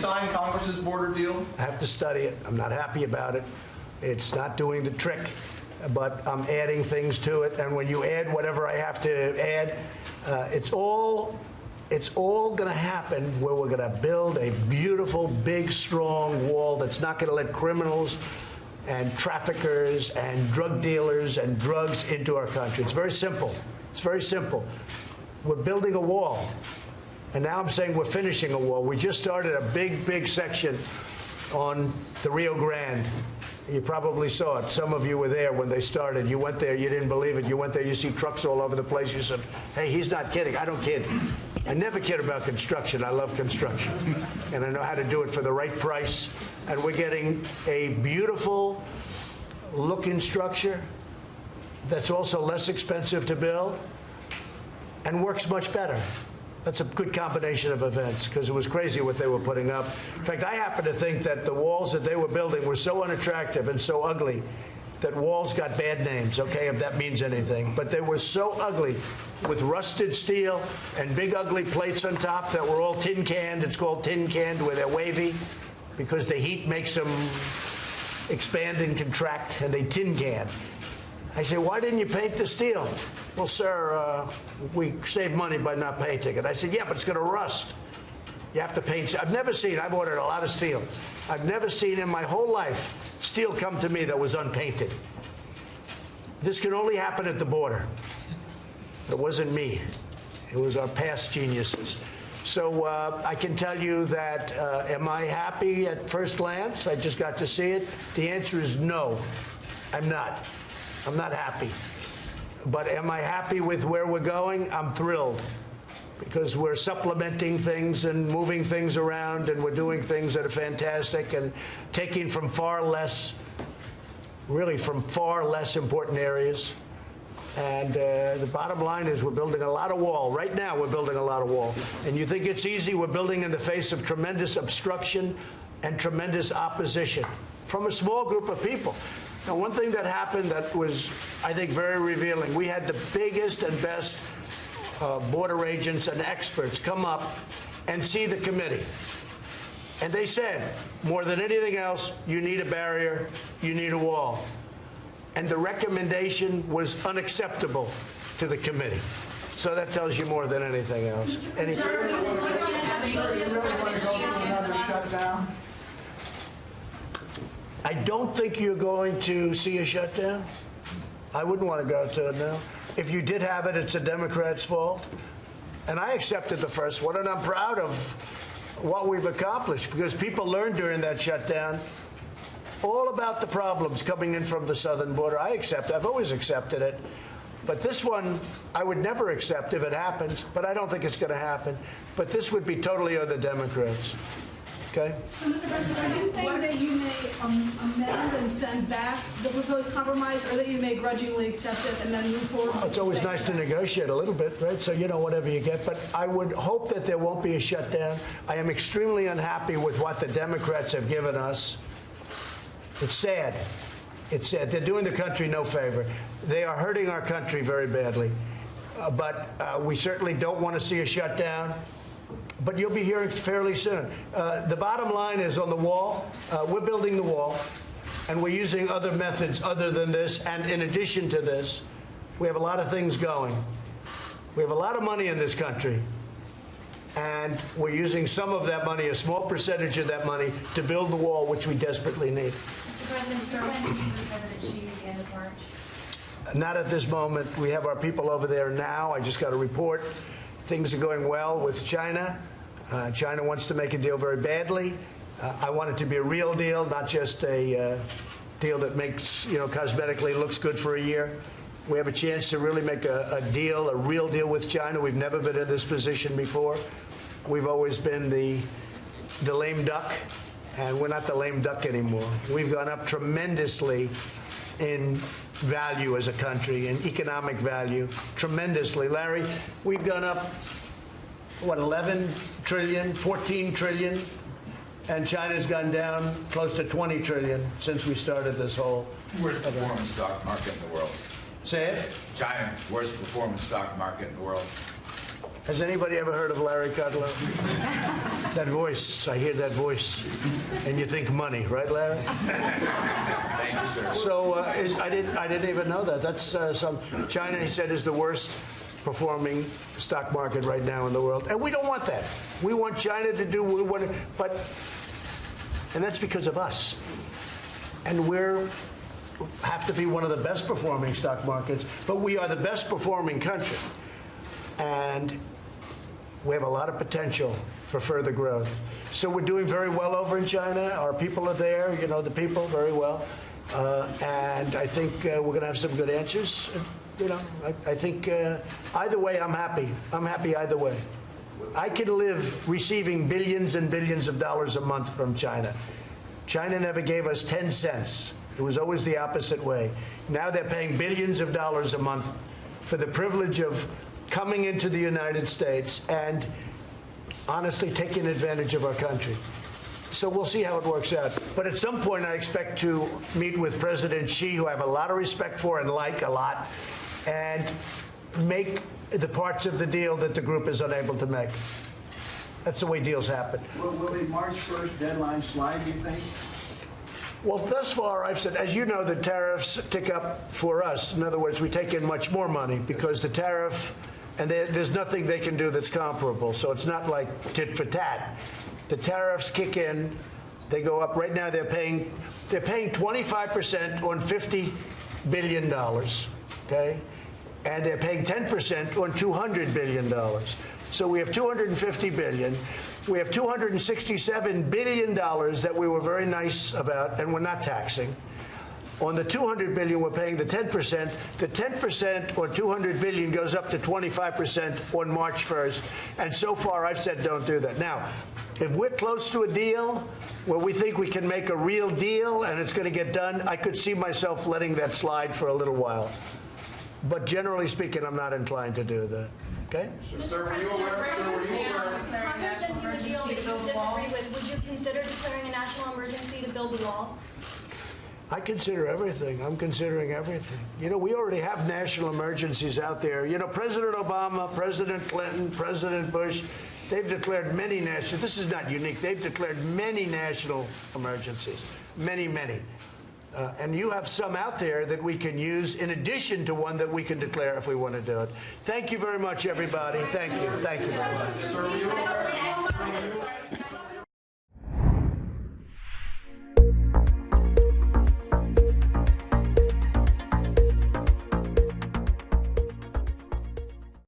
sign Congress's border deal? I have to study it. I'm not happy about it. It's not doing the trick, but I'm adding things to it. And when you add whatever I have to add, it's all going to happen where we're going to build a beautiful, big, strong wall that's not going to let criminals and traffickers and drug dealers and drugs into our country. It's very simple. It's very simple. We're building a wall. And now I'm saying we're finishing a wall. We just started a big, big section on the Rio Grande. You probably saw it. Some of you were there when they started. You went there. You didn't believe it. You went there. You see trucks all over the place. You said, hey, he's not kidding. I don't kid. I never kid about construction. I love construction. And I know how to do it for the right price. And we're getting a beautiful looking structure that's also less expensive to build and works much better. That's a good combination of events, because it was crazy what they were putting up. In fact, I happen to think that the walls that they were building were so unattractive and so ugly that walls got bad names, okay, if that means anything. But they were so ugly, with rusted steel and big ugly plates on top that were all tin canned. It's called tin canned, where they're wavy, because the heat makes them expand and contract, and they tin can. I say, why didn't you paint the steel? Well, sir, we saved money by not painting it. I said, yeah, but it's going to rust. You have to paint. I've ordered a lot of steel. I've never seen in my whole life steel come to me that was unpainted. This can only happen at the border. It wasn't me. It was our past geniuses. So I can tell you that, am I happy at first glance? I just got to see it. The answer is no, I'm not. I'm not happy. But am I happy with where we're going? I'm thrilled, because we're supplementing things and moving things around, and we're doing things that are fantastic and taking from far less important areas. And the bottom line is we're building a lot of wall. Right now, we're building a lot of wall. And you think it's easy? We're building in the face of tremendous obstruction and tremendous opposition from a small group of people. Now, one thing that happened that was, I think, very revealing, we had the biggest and best border agents and experts come up and see the committee. And they said, more than anything else, you need a barrier, you need a wall. And the recommendation was unacceptable to the committee. So that tells you more than anything else. You really want to go through another shutdown? I don't think you're going to see a shutdown. I wouldn't want to go to it now. If you did have it, it's a Democrat's fault. And I accepted the first one, and I'm proud of what we've accomplished, because people learned during that shutdown all about the problems coming in from the southern border. I've always accepted it. But this one, I would never accept if it happens, but I don't think it's going to happen. But this would be totally on the Democrats. Okay? So, Mr. President, are you saying that you may amend and send back the proposed compromise, or that you may grudgingly accept it and then move forward? Well, it's always nice to negotiate a little bit, right? So, you know, whatever you get. But I would hope that there won't be a shutdown. I am extremely unhappy with what the Democrats have given us. It's sad. It's sad. They're doing the country no favor. They are hurting our country very badly. But we certainly don't want to see a shutdown. But you'll be hearing fairly soon. The bottom line is on the wall. We're building the wall, and we're using other methods other than this. And in addition to this, we have a lot of things going. We have a lot of money in this country, and we're using some of that money, a small percentage of that money, to build the wall, which we desperately need. Mr. President, sir, when do you meet President Xi at the end of March? Not at this moment. We have our people over there now. I just got a report. Things are going well with China. China wants to make a deal very badly. I want it to be a real deal, not just a deal that makes, you know, cosmetically looks good for a year. We have a chance to really make a deal, a real deal with China. We've never been in this position before. We've always been the lame duck, and we're not the lame duck anymore. We've gone up tremendously in value as a country, in economic value, tremendously. Larry, we've gone up, what, 11 trillion, 14 trillion, and China's gone down close to 20 trillion since we started this whole Worst performing stock market in the world. Say it? China, worst performing stock market in the world. Has anybody ever heard of Larry Kudlow? That voice, I hear that voice, and you think money, right, Larry? Thank you, sir. So I didn't even know that. That's China, he said, is the worst performing stock market right now in the world, and we don't want that. We want China to do what, and that's because of us. And have to be one of the best performing stock markets, but we are the best performing country, and we have a lot of potential for further growth. So we're doing very well over in China. Our people are there, you know, the people very well. And I think we're going to have some good answers. You know, I think either way, I'm happy. I'm happy either way. I could live receiving billions and billions of dollars a month from China. China never gave us 10 cents. It was always the opposite way. Now they're paying billions of dollars a month for the privilege of coming into the United States and honestly taking advantage of our country. So we'll see how it works out. But at some point, I expect to meet with President Xi, who I have a lot of respect for and like a lot, and make the parts of the deal that the group is unable to make. That's the way deals happen. Will the March 1st deadline slide, do you think? Well, thus far, I've said, as you know, the tariffs tick up for us. In other words, we take in much more money because the tariff, and there's nothing they can do that's comparable. So it's not like tit for tat. The tariffs kick in, they go up. Right now, they're paying 25% on $50 billion, okay? And they're paying 10% on $200 billion. So we have $250 billion. We have $267 billion that we were very nice about, and we're not taxing. On the $200 billion, we're paying the 10%. The 10% on $200 billion goes up to 25% on March 1st. And so far, I've said don't do that. Now, if we're close to a deal where we think we can make a real deal and it's going to get done, I could see myself letting that slide for a little while. But generally speaking, I'm not inclined to do that. Okay? Sir, were you aware? Sir, were you aware? Congress sent you the deal that you disagree with. Would you consider declaring a national emergency to build the wall? I consider everything. I'm considering everything. You know, we already have national emergencies out there. You know, President Obama, President Clinton, President Bush, they've declared many national, this is not unique, they've declared many national emergencies. Many, many. And you have some out there that we can use in addition to one that we can declare if we want to do it. Thank you very much, everybody. Thank you. Thank you very much. Sir, were you aware?